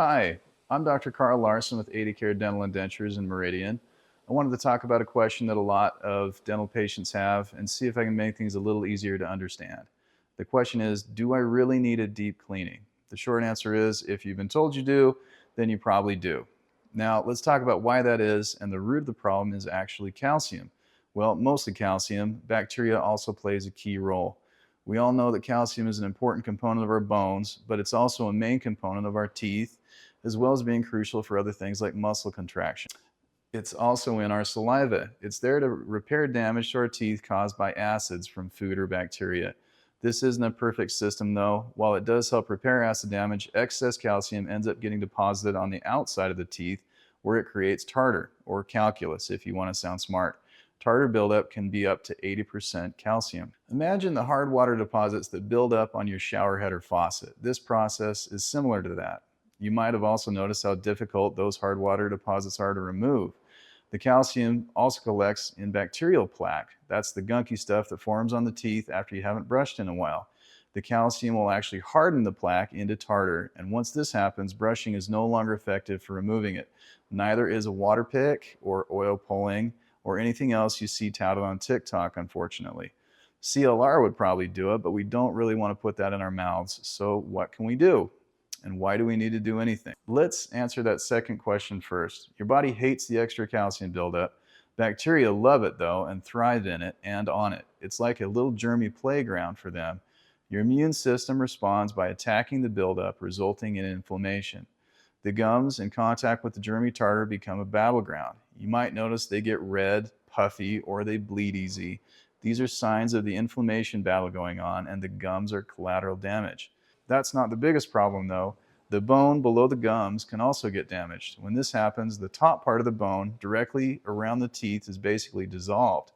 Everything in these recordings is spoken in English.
Hi, I'm Dr. Carl Larson with AidaCare Dental and Dentures in Meridian. I wanted to talk about a question that a lot of dental patients have and see if I can make things a little easier to understand. The question is, do I really need a deep cleaning? The short answer is, if you've been told you do, then you probably do. Now, let's talk about why that is, and the root of the problem is actually calcium. Well, mostly calcium. Bacteria also plays a key role. We all know that calcium is an important component of our bones, but it's also a main component of our teeth, as well as being crucial for other things like muscle contraction. It's also in our saliva. It's there to repair damage to our teeth caused by acids from food or bacteria. This isn't a perfect system though. While it does help repair acid damage, excess calcium ends up getting deposited on the outside of the teeth where it creates tartar, or calculus if you want to sound smart. Tartar buildup can be up to 80% calcium. Imagine the hard water deposits that build up on your shower head or faucet. This process is similar to that. You might have also noticed how difficult those hard water deposits are to remove. The calcium also collects in bacterial plaque. That's the gunky stuff that forms on the teeth after you haven't brushed in a while. The calcium will actually harden the plaque into tartar, and once this happens, brushing is no longer effective for removing it. Neither is a water pick or oil pulling or anything else you see touted on TikTok, unfortunately. CLR would probably do it, but we don't really want to put that in our mouths. So what can we do? And why do we need to do anything? Let's answer that second question first. Your body hates the extra calcium buildup. Bacteria love it though and thrive in it and on it. It's like a little germy playground for them. Your immune system responds by attacking the buildup, resulting in inflammation. The gums in contact with the germy tartar become a battleground. You might notice they get red, puffy, or they bleed easy. These are signs of the inflammation battle going on, and the gums are collateral damage. That's not the biggest problem though. The bone below the gums can also get damaged. When this happens, the top part of the bone directly around the teeth is basically dissolved.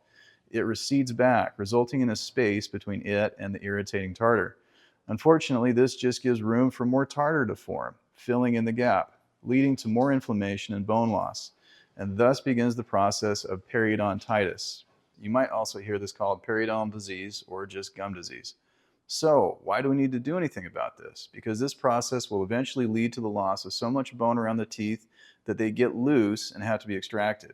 It recedes back, resulting in a space between it and the irritating tartar. Unfortunately, this just gives room for more tartar to form, filling in the gap, leading to more inflammation and bone loss, and thus begins the process of periodontitis. You might also hear this called periodontal disease or just gum disease. So, why do we need to do anything about this? Because this process will eventually lead to the loss of so much bone around the teeth that they get loose and have to be extracted.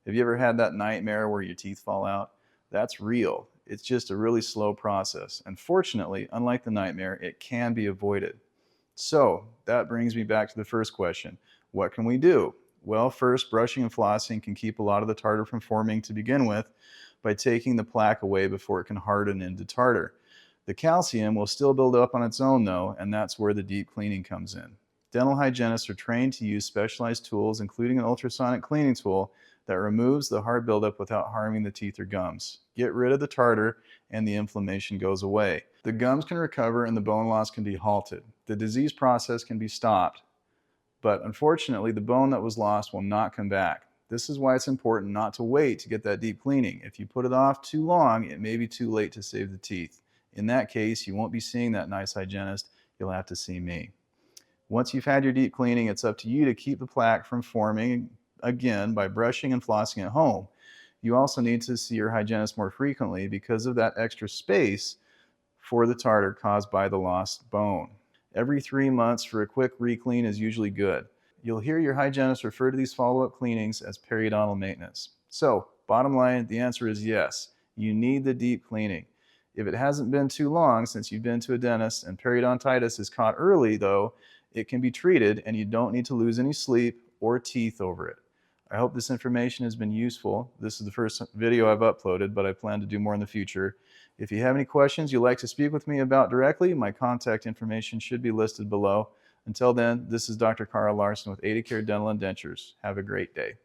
Have you ever had that nightmare where your teeth fall out? That's real. It's just a really slow process. And fortunately, unlike the nightmare, it can be avoided. So, that brings me back to the first question. What can we do? Well, first, brushing and flossing can keep a lot of the tartar from forming to begin with by taking the plaque away before it can harden into tartar. The calcium will still build up on its own though, and that's where the deep cleaning comes in. Dental hygienists are trained to use specialized tools, including an ultrasonic cleaning tool that removes the hard buildup without harming the teeth or gums. Get rid of the tartar and the inflammation goes away. The gums can recover and the bone loss can be halted. The disease process can be stopped, but unfortunately the bone that was lost will not come back. This is why it's important not to wait to get that deep cleaning. If you put it off too long, it may be too late to save the teeth. In that case, you won't be seeing that nice hygienist, you'll have to see me. Once you've had your deep cleaning, it's up to you to keep the plaque from forming again by brushing and flossing at home. You also need to see your hygienist more frequently because of that extra space for the tartar caused by the lost bone. Every 3 months for a quick re-clean is usually good. You'll hear your hygienist refer to these follow-up cleanings as periodontal maintenance. So, bottom line, the answer is yes, you need the deep cleaning. If it hasn't been too long since you've been to a dentist and periodontitis is caught early though, it can be treated and you don't need to lose any sleep or teeth over it. I hope this information has been useful. This is the first video I've uploaded, but I plan to do more in the future. If you have any questions you'd like to speak with me about directly, my contact information should be listed below. Until then, this is Dr. Carl Larson with AidaCare Dental and Dentures. Have a great day.